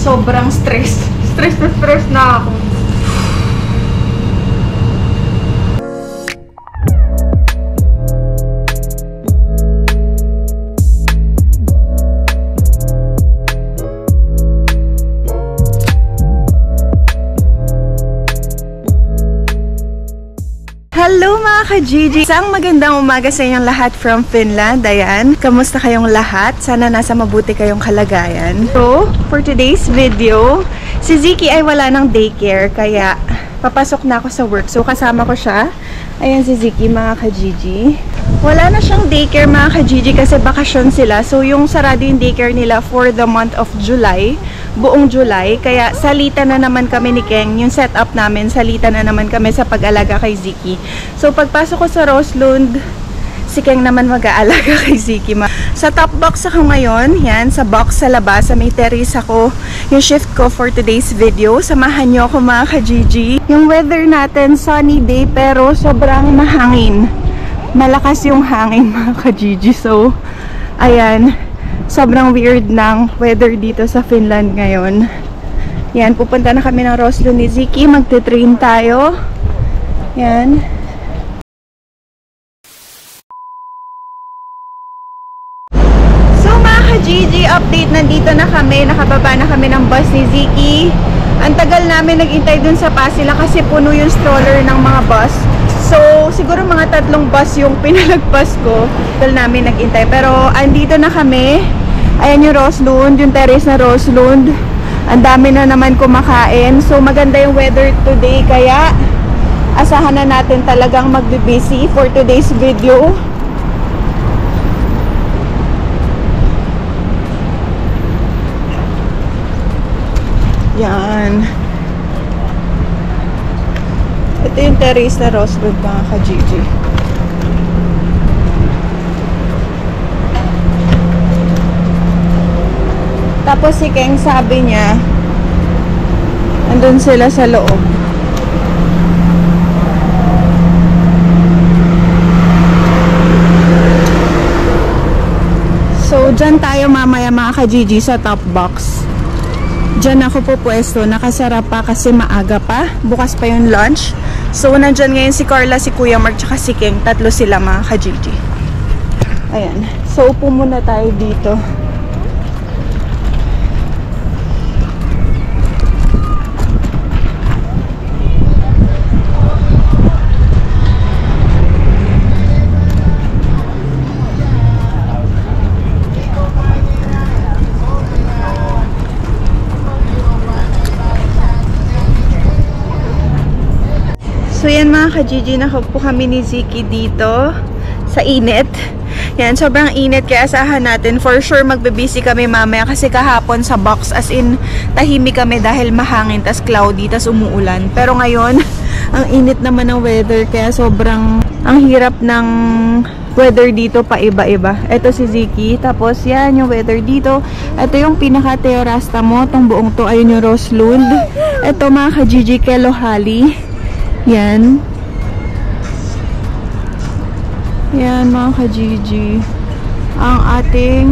sobrang stress. Stress na ako. Hello mga ka-Gigi! Isang magandang umaga sa inyong lahat from Finland. Ayan, kamusta kayong lahat? Sana nasa mabuti kayong kalagayan. So, for today's video, si Ziki ay wala ng daycare, kaya papasok na ako sa work. So, kasama ko siya. Ayan si Ziki mga ka-Gigi. Wala na siyang daycare mga ka-Gigi kasi bakasyon sila. So, yung sarado yung daycare nila for the month of July. Buong July, kaya salita na naman kami ni Keng, yung setup namin, salita na naman kami sa pag-alaga kay Ziki. So pagpasok ko sa Roslund, si Keng naman mag-aalaga kay Ziki. Sa top box ako ngayon, yan, sa box sa labas, sa may terrace ako, yung shift ko for today's video. Samahan nyo ako mga ka-Gigi. Yung weather natin, sunny day, pero sobrang mahangin. Malakas yung hangin mga ka-Gigi. So, ayan. Sobrang weird ng weather dito sa Finland ngayon. Yan, pupunta na kami ng Roslund ni Ziki. Magte-train tayo. Yan. So mga ka-Gigi, update. Nandito na kami. Nakababa na kami ng bus ni Ziki. Ang tagal namin nag-intay dun sa Pasila kasi puno yung stroller ng mga bus. So, siguro mga 3 bus yung pinalagpas ko. Tagal namin nag-intay. Pero, andito na kami. Ayan yung Roslund, yung terrace na Roslund. Ang dami na naman kumakain. So, maganda yung weather today. Kaya, asahan na natin talagang magbe-busy for today's video. Yan. Ito yung terrace na Roslund mga ka-Gigi. Tapos si Keng sabi niya, andun sila sa loob. So, dyan tayo mamaya mga ka-Gigi sa top box. Dyan ako po pwesto, nakasarap pa kasi maaga pa. Bukas pa yung lunch. So, nandyan ngayon si Carla, si Kuya Mark, tsaka si Keng. 3 sila mga ka-Gigi. Ayan. So, upo muna tayo dito. So yan mga ka-Gigi, nakaupo kami ni Ziki dito sa init. Yan, sobrang init kaya asahan natin. For sure magbe-busy kami mamaya kasi kahapon sa box as in tahimik kami dahil mahangin tas cloudy tas umuulan. Pero ngayon, ang init naman ng weather kaya sobrang ang hirap ng weather dito pa iba-iba. Ito si Ziki, tapos yan yung weather dito. Ito yung pinaka-terrasta mo, tong buong to, ayun yung Roslund. Ito mga ka-Gigi, Kelohali. Yan. Yan mga ka-Gigi. Ang ating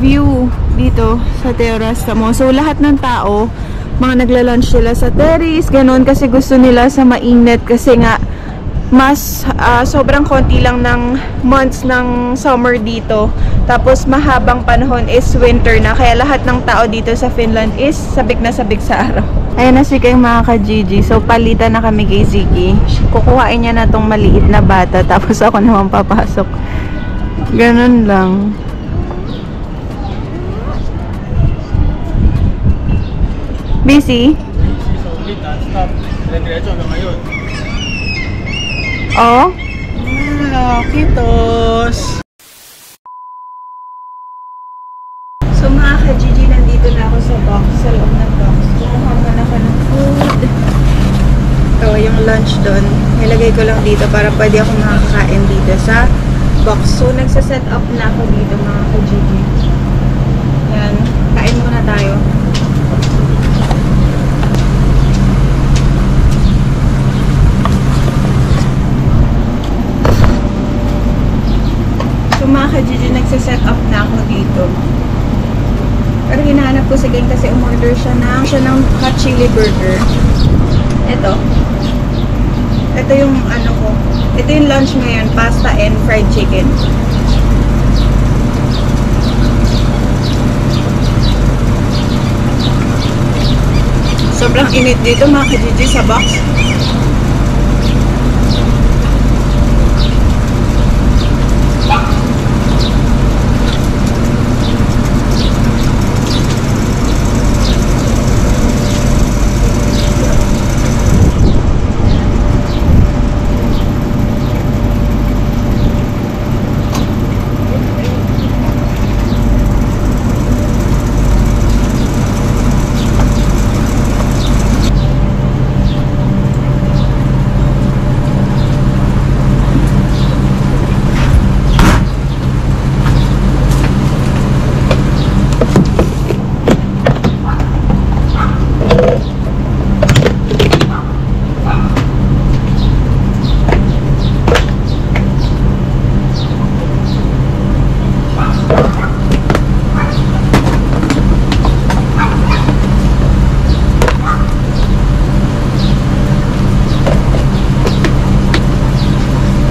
view dito sa terrace mo. So lahat ng tao, mga nagla-lunch sila sa terrace, ganun kasi gusto nila sa mainit kasi nga mas sobrang konti lang ng months ng summer dito. Tapos mahabang panahon is winter na. Kaya lahat ng tao dito sa Finland is sabik na sabik sa araw. Ayan na si Keng mga ka-Gigi. So palitan na kami kay Ziki. Kukuhain niya na tong maliit na bata. Tapos ako naman papasok. Ganun lang. Busy? Oh? Kitos! So mga ka-Gigi, nandito na ako sa box, sa loob ng box. Kumuha muna ako ng food. Ito, yung lunch doon. Nilagay ko lang dito para pwede ako makakain dito sa box. So, nagsaset up na ako dito mga ka-Gigi. Yan. Kain muna tayo. So mga ka-Gigi, nagsaset up na ako dito. Pero hinahanap ko si Keng kasi umorder Nag-order siya ng hot chili burger. Ito yung ano ko. Ito yung lunch ngayon, pasta and fried chicken. Sobrang init dito mga ka-Gigi sa box.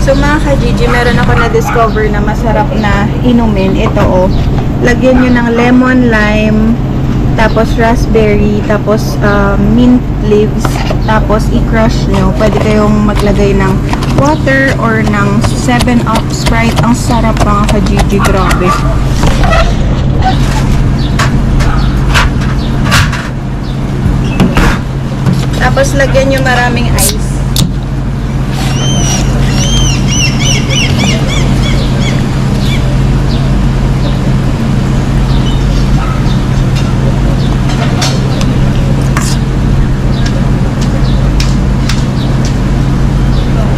So mga ka-Gigi, meron ako na-discover na masarap na inumin. Ito lagyan nyo ng lemon, lime, tapos raspberry, tapos mint leaves, tapos i-crush nyo. Pwede kayong maglagay ng water or ng 7-Up Sprite. Ang sarap mga ka-Gigi, grabe. Tapos lagyan nyo maraming ice.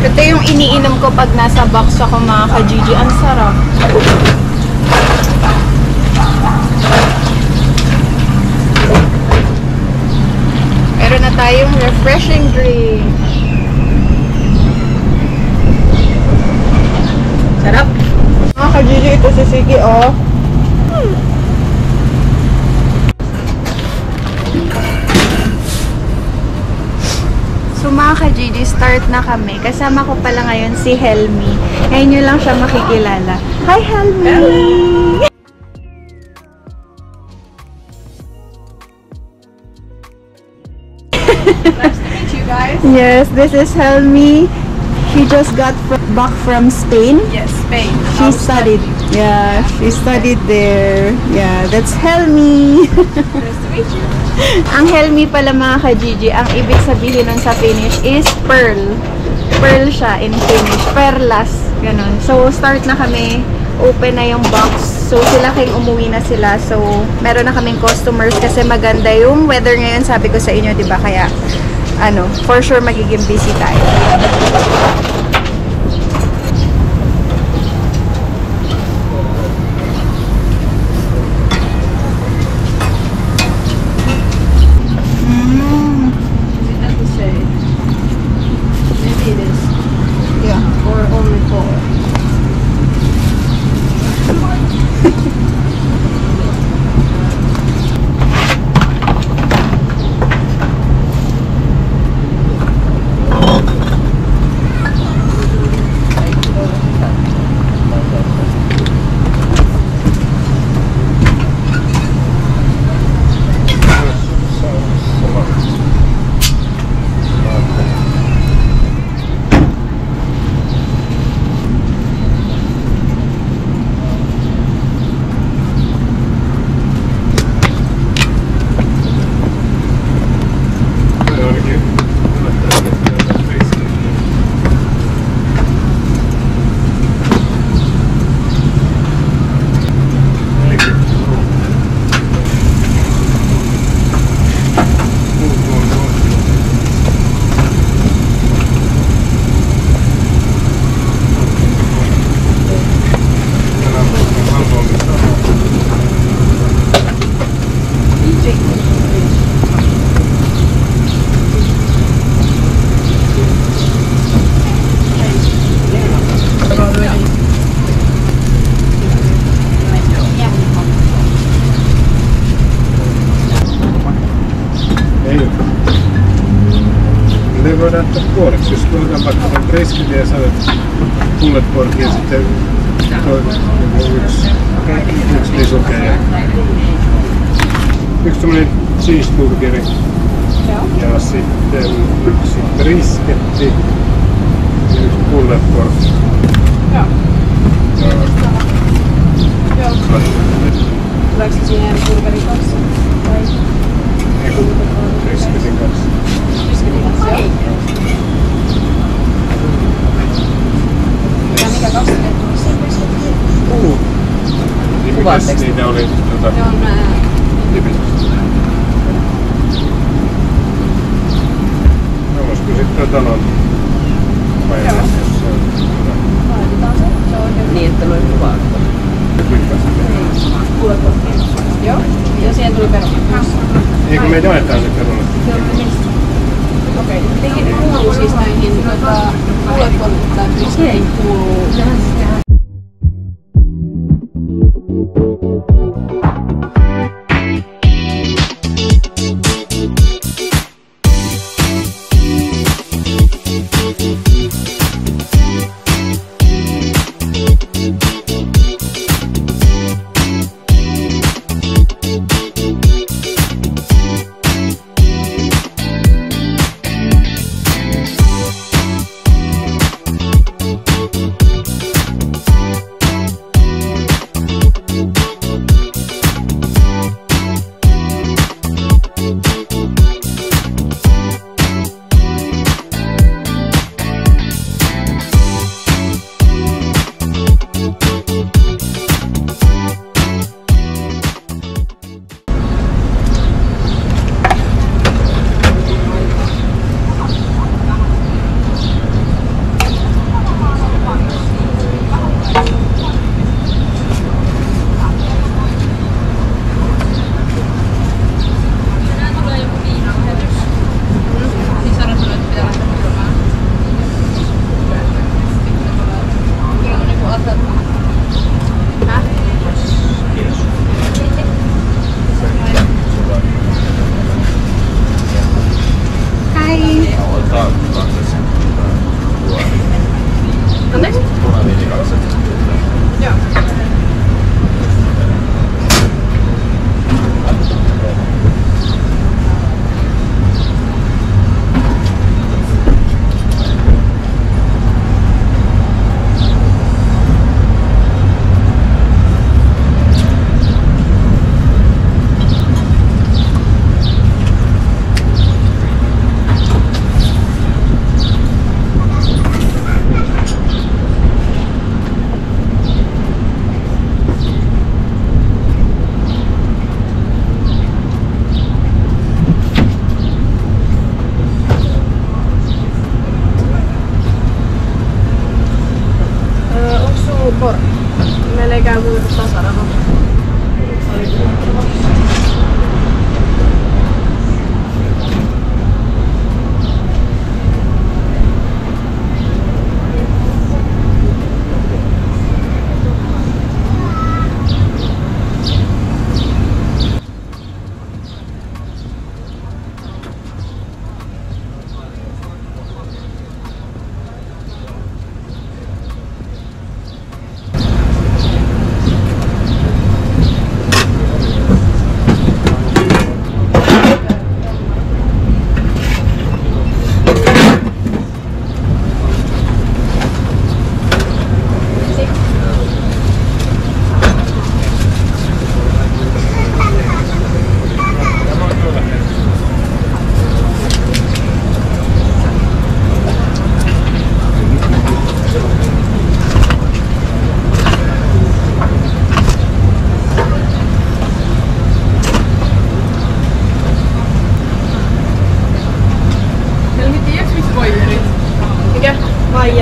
Ito yung iniinom ko pag nasa box ako mga ka-Gigi. Ang sarap. Meron na tayong refreshing drink. Sarap. Mga ka-Gigi, ito si Siki, oh. So mga ka-Gigi, start na kami. Kasama ko pala ngayon si Helmi. Ngayon nyo lang siya makikilala. Hi, Helmi! Nice to meet you guys. Yes, this is Helmi. She just got back from Spain. Yes, Spain. She studied. Yeah, she studied there. Yeah, that's Helmi. Nice to meet you. Ang Helmi pala mga ka-Gigi, ang ibig sabihin nun sa Finnish is pearl. Pearl siya in Finnish. Perlas. Ganon. So, start na kami. Open na yung box. So, sila kayong umuwi na sila. So, meron na kaming customers kasi maganda yung weather ngayon. Sabi ko sa inyo, diba? Kaya, for sure magiging busy tayo. Ei ole. Ne voidaan ottaa puoleksi, jos tuotaan vaikka on briskiä ja saat pulled pork ja sitten yksi lisuke ja yksi tämmönen cheeseburgeri ja sitten yksi brisketti ja yksi pulled pork. Joo. Tuleeko se siihen burgerin kanssa? Tai Ei kun brisketin kanssa. bisketin kanssa? Joo. Ja mikä kastineet on se bisketti? Niin mitäs niitä oli? Ne on Lipitystä. No olisiko sitten talon painaa, jos se on hyvä. laitetaan se. Se on oikein. Niin, että noin kuvaa. Joo. Ja siihen tuli perunat myös. Eikö me jaetaan ne perunat? Okei. Ne kuuluu siis näihin pulled tai brisketin kuuluu. Meillä ei käy muuta tasaraha.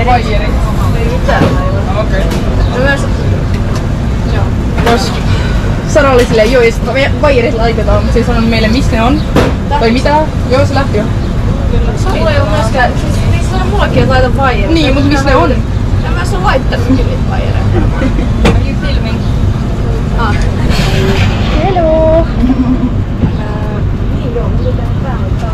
Vaijerit. Ei mitään aivan. Okei. No myös... Joo. Jos Sara oli silleen, joo, ja sit vaijerit laitetaan, mutta se ei sanonut meille, missä ne on. Tai mitä. Joo, se lähti jo. Sulla ei oo myöskään... Siis sano mullakin, että laita vaijerit. Niin, mutta missä ne on? Ja mä oon laittanutkin niitä vaijereita. Are you filming? Ah. Hello! Niin joo, mutta tehdään päällä.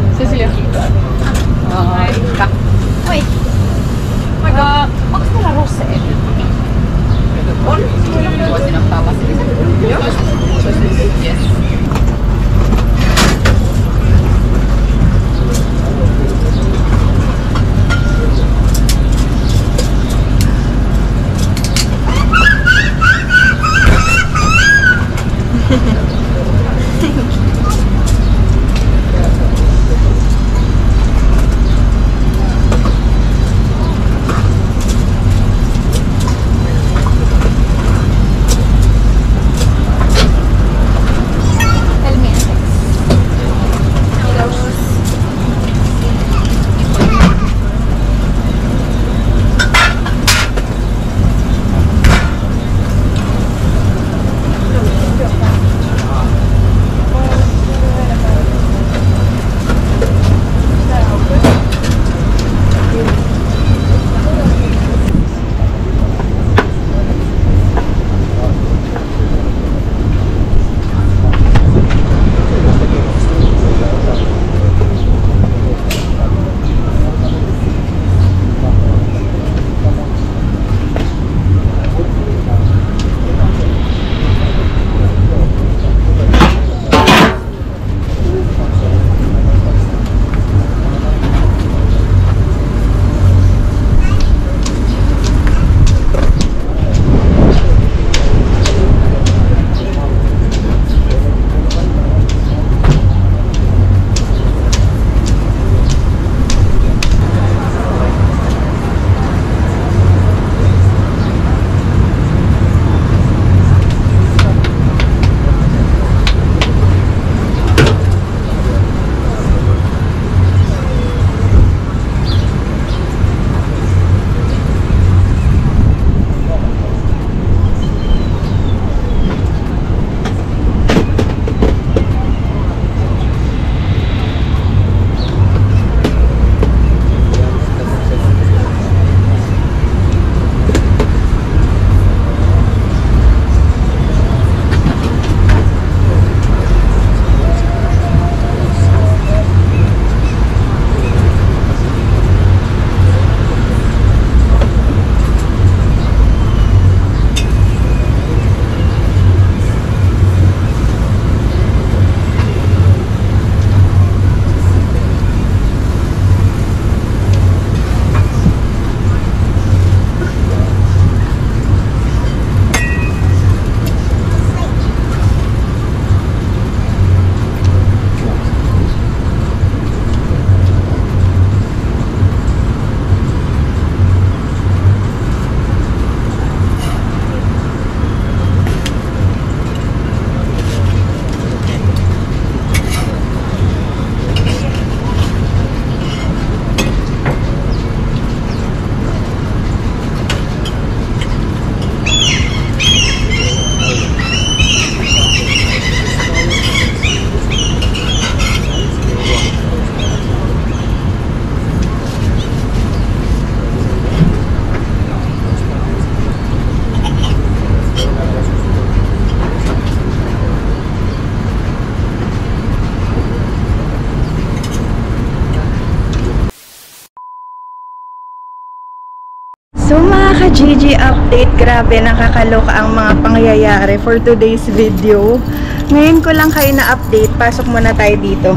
ka-Gigi update, grabe nakakaloka ang mga pangyayari for today's video. Ngayon ko lang kayo na-update, pasok muna tayo dito.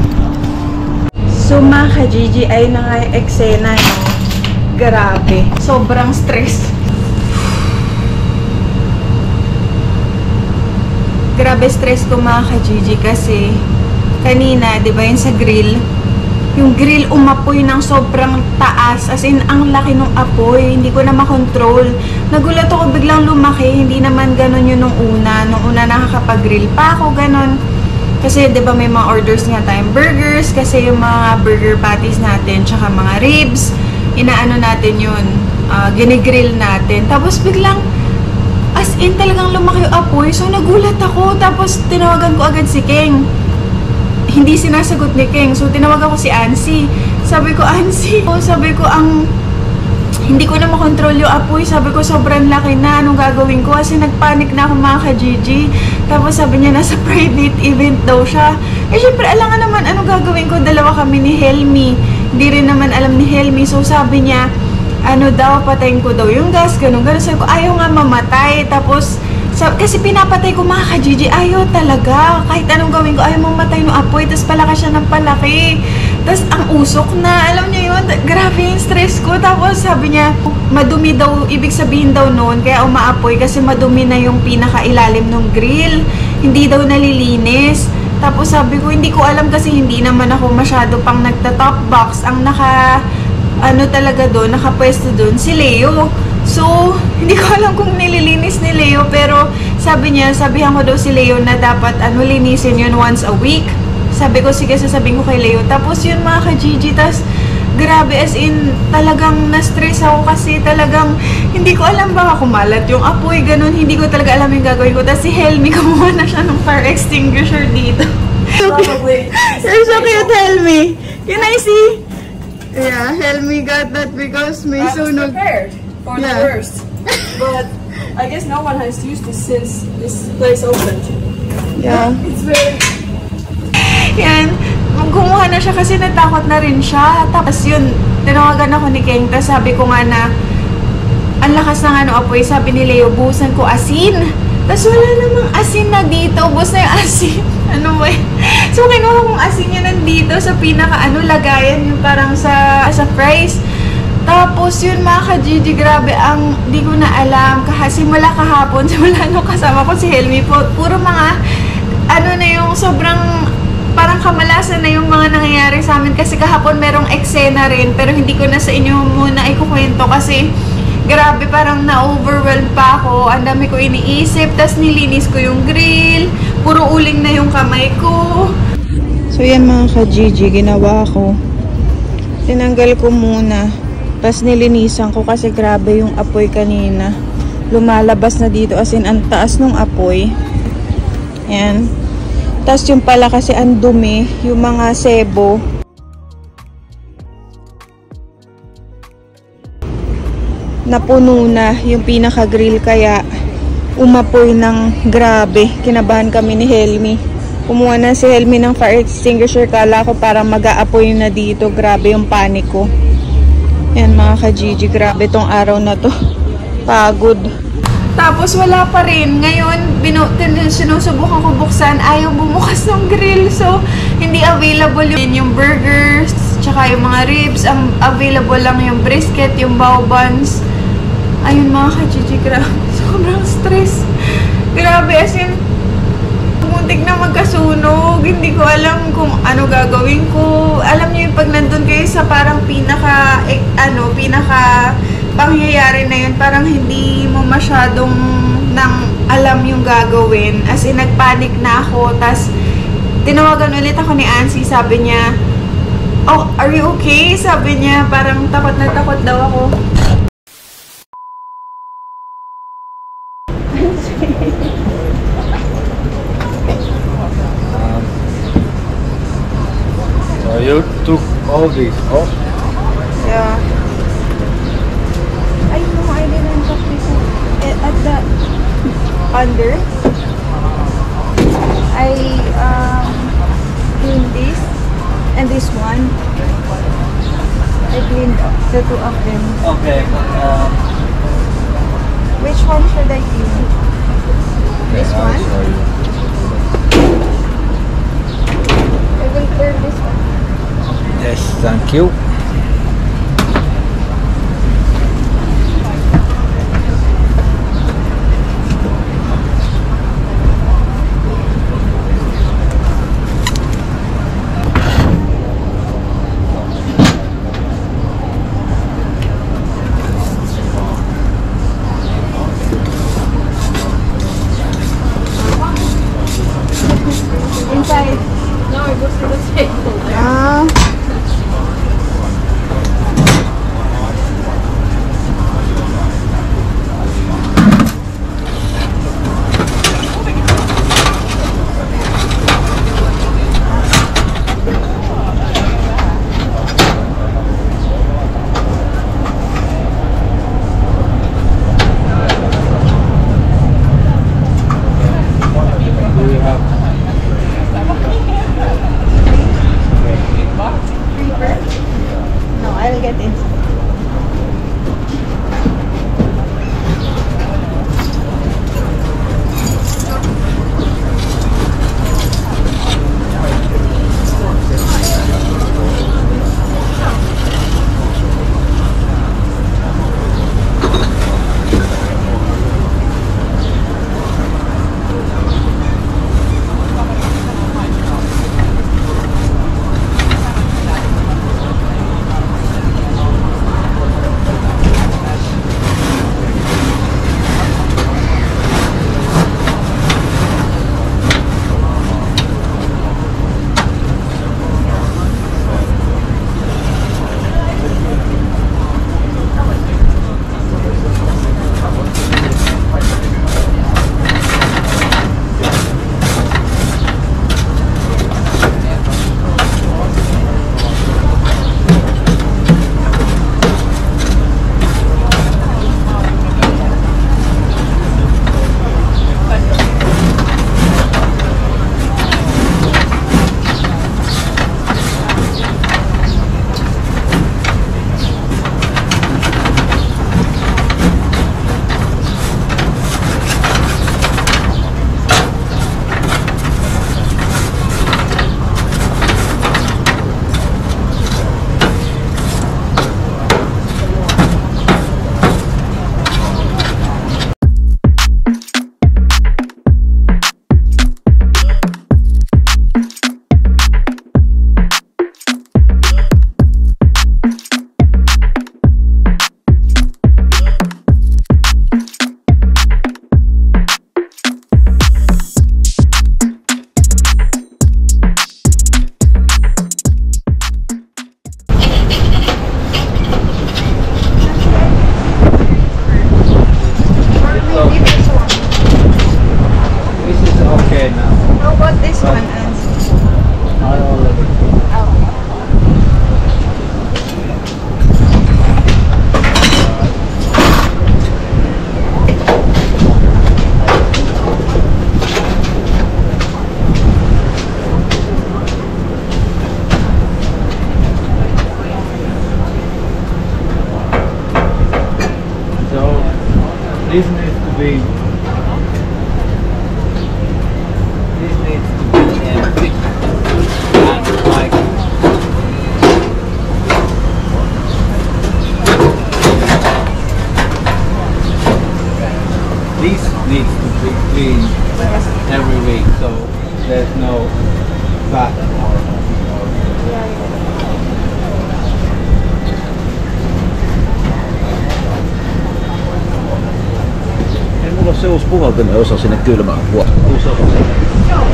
So mga ka-Gigi ay naka-eksena, no? Grabe, sobrang stress. Grabe stress ko mga ka-Gigi kasi kanina, di ba yun sa grill? Yung grill umapoy ng sobrang taas. As in, ang laki ng apoy. Hindi ko na makontrol. Nagulat ako biglang lumaki. Hindi naman ganun yun nung una. Nung una nakakapag-grill pa ako, ganun. Kasi, di ba may mga orders nga tayong burgers. Kasi yung mga burger patties natin, tsaka mga ribs, inaano natin yun. Ginigrill natin. Tapos biglang, as in, talagang lumaki yung apoy. So, nagulat ako. Tapos, tinawagan ko agad si King. Hindi sinasagot ni King. So, tinawagan ko si Ansi. Sabi ko, Ansi, sabi ko, hindi ko na makontrol yung apoy. Sabi ko, sobrang laki na. Anong gagawin ko? Kasi nagpanik na ako mga ka-Gigi. Tapos sabi niya, nasa private event daw siya. Eh, syempre, alam nga naman, anong gagawin ko? Dalawa kami ni Helmi. Hindi rin naman alam ni Helmi. So, sabi niya, ano daw, patayin ko daw yung gas, ganun. Sabi ko, ayaw nga mamatay. Tapos, kasi pinapatay ko mga ka-Gigi, ayaw talaga. Kahit anong gawin ko, ayaw mamatay ng apoy. Tapos palaki siya ng palaki. Tapos ang usok na, alam niyo yun, grabe yung stress ko. Tapos sabi niya, madumi daw, ibig sabihin daw noon, kaya umaapoy kasi madumi na yung pinakailalim ng grill. Hindi daw nalilinis. Tapos sabi ko, hindi ko alam kasi hindi naman ako masyado pang nagta-top box. Ang talaga doon, nakapwesto doon, si Leo. So, hindi ko alam kung nililinis ni Leo, pero sabihan ko daw si Leo na dapat linisin yun once a week. Sabi ko, sige, sasabihin ko kay Leo. Tapos yun mga ka-Gigi, tas grabe, as in, talagang na-stress ako kasi talagang hindi ko alam baka kumalat yung apoy, ganun. Hindi ko talaga alam yung gagawin ko. Tapos si Helmi, kumuha na siya ng fire extinguisher dito. Probably. You're so cute, Helmi. Can I see? Yeah, Helmi got that because may I was sunog. prepared for the worst. But I guess no one has used this since this place opened. Yeah. It's very... Yan. Kumuha na siya kasi natakot na rin siya. Tapos yun, tinawagan ako ni King. Tapos sabi ko nga na, ang lakas ng apoy. Sabi ni Leo, buhusan ko asin. Tapos wala namang asin na dito. Bus na yung asin. Ano ba? So, kinuha kong asin yun nandito sa lagayan. Yung parang sa fries. Tapos yun mga ka-Gigi, grabe, di ko na alam. Simula kahapon, simula nung kasama ko si Helmi, puro mga, na yung sobrang, parang kamalasan na yung mga nangyayari sa amin. Kasi kahapon merong eksena rin, pero hindi ko na sa inyo muna ikukwento kasi, grabe, parang na-overwhelmed pa ako. Ang dami ko iniisip, tas nilinis ko yung grill, puro uling na yung kamay ko. So yan mga ka-Gigi, ginawa ko. Tinanggal ko muna. Tapos nilinisan ko kasi grabe yung apoy kanina. Lumalabas na dito as in ang taas ng apoy. Yan. Tapos yung pala kasi ang dumi, yung mga sebo. Napuno na yung pinaka-grill kaya umapoy ng grabe. Kinabahan kami ni Helmi. Kumuha na si Helmi ng fire extinguisher. Kala ko parang mag-aapoy na dito. Grabe yung panic ko. Yan mga ka-Gigi, grabe tong araw na to. Pagod. Tapos wala pa rin. Ngayon, sinusubukan ko buksan. Ayaw bumukas ng grill. So, hindi available yung burgers, tsaka yung mga ribs. Ang available lang yung brisket, yung bao buns. Ayun mga ka-Gigi, grabe. Sobrang stress. Grabe, as in, muntik na magkasunog. Hindi ko alam kung ano gagawin ko. Alam niyo yung pag nandun kayo sa parang pinaka pangyayari na yun, parang hindi mo masyadong alam yung gagawin. As in, nagpanic na ako. Tas, tinawagan ulit ako ni Ansi. Sabi niya, oh, are you okay? Sabi niya, parang takot na takot daw ako. You took all these off? Yeah. I know, I didn't talk this at the under. I cleaned this and this one. I cleaned the two of them. Okay. Which one should I use? This one? I will turn this one. Yes, thank you. Inside. No, it goes to the table there. Ah. No, I'll get inside. This needs to be empty. And like this needs to be cleaned every week, so there's no fat or Mulla on se uusi puhaltimen osa sinne kylmään puolelle. Uusi osa sinne. Joo.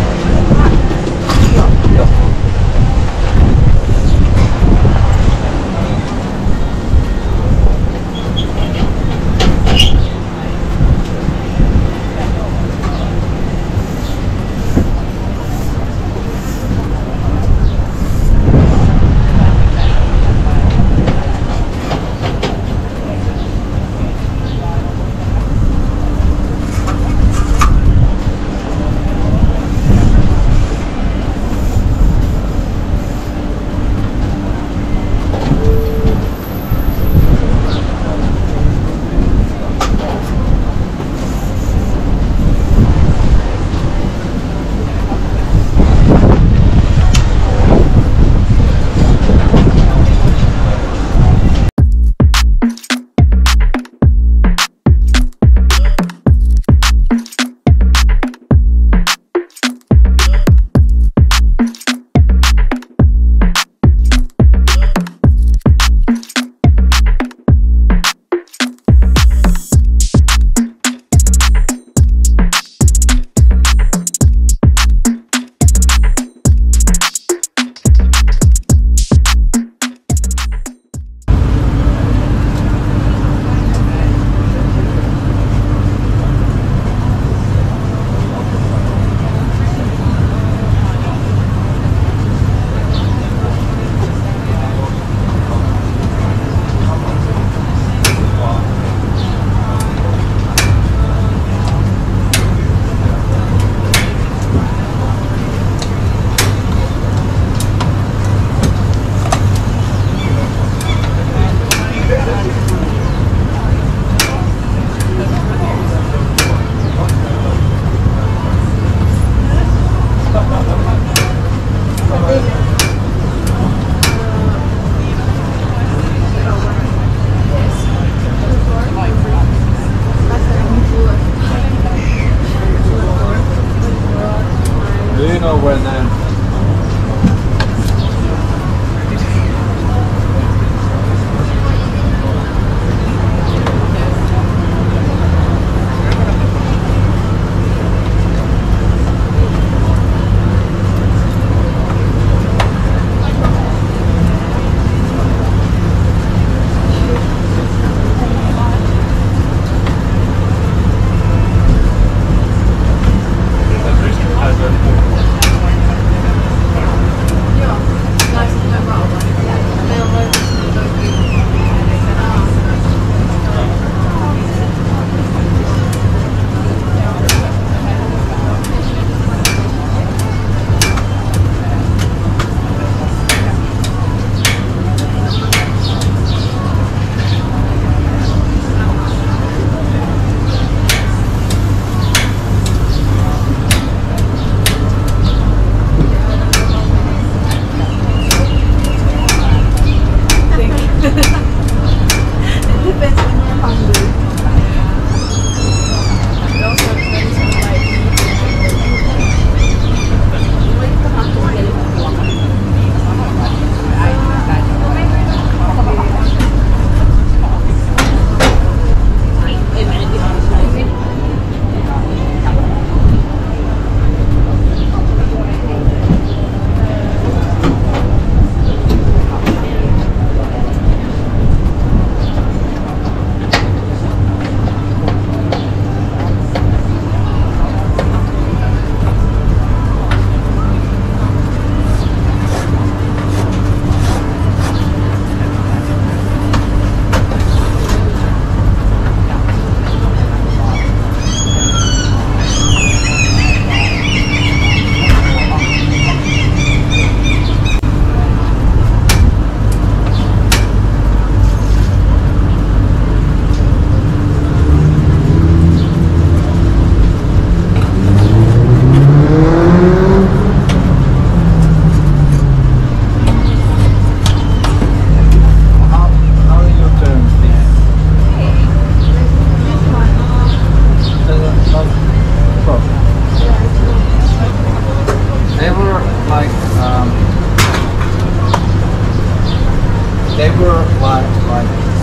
they were like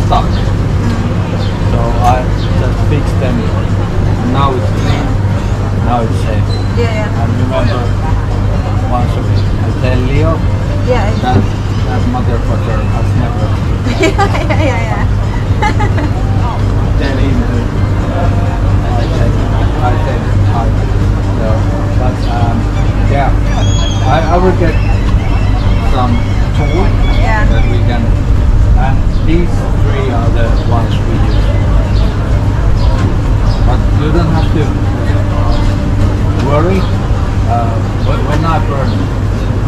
stuck. So I just fixed them. And now it's clean. Now it's safe. Yeah. And remember, once a week, I tell Leo Yeah. that motherfucker has never. Yeah. Tell him I said hi. So, but yeah, I will get some tools Yeah. that we can, and these three are the ones we use. But you don't have to worry. When I burned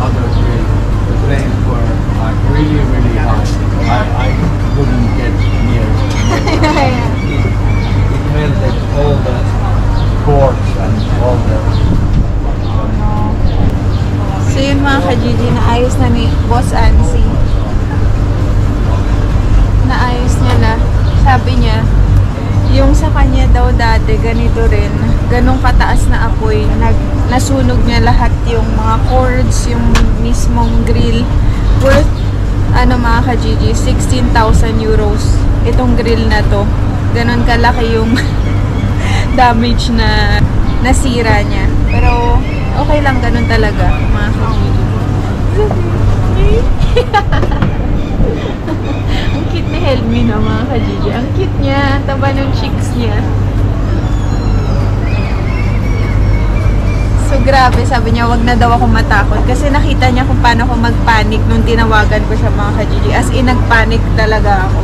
other three, the flames were like really high. I couldn't get near. It melted all the cords and all the. So yun mga ka-GG, naayos na ni Boss Ansi. Naayos niya na. Sabi niya, yung sa kanya daw dati, ganito rin. Ganong kataas na apoy. Nasunog niya lahat yung mga cords, yung mismong grill. Worth, mga ka-GG, 16,000 euros. Itong grill na to. Ganon kalaki yung damage na nasira niya. Pero, okay lang, ganun talaga, mga ka-GG. Ang cute ni Helmi na, mga ka-GG. Ang cute niya. Taba ng cheeks niya. So, grabe. Sabi niya, wag na daw ako matakot. Kasi nakita niya kung paano ako mag-panic nung tinawagan ko siya, mga ka-GG. As in, nag-panic talaga ako.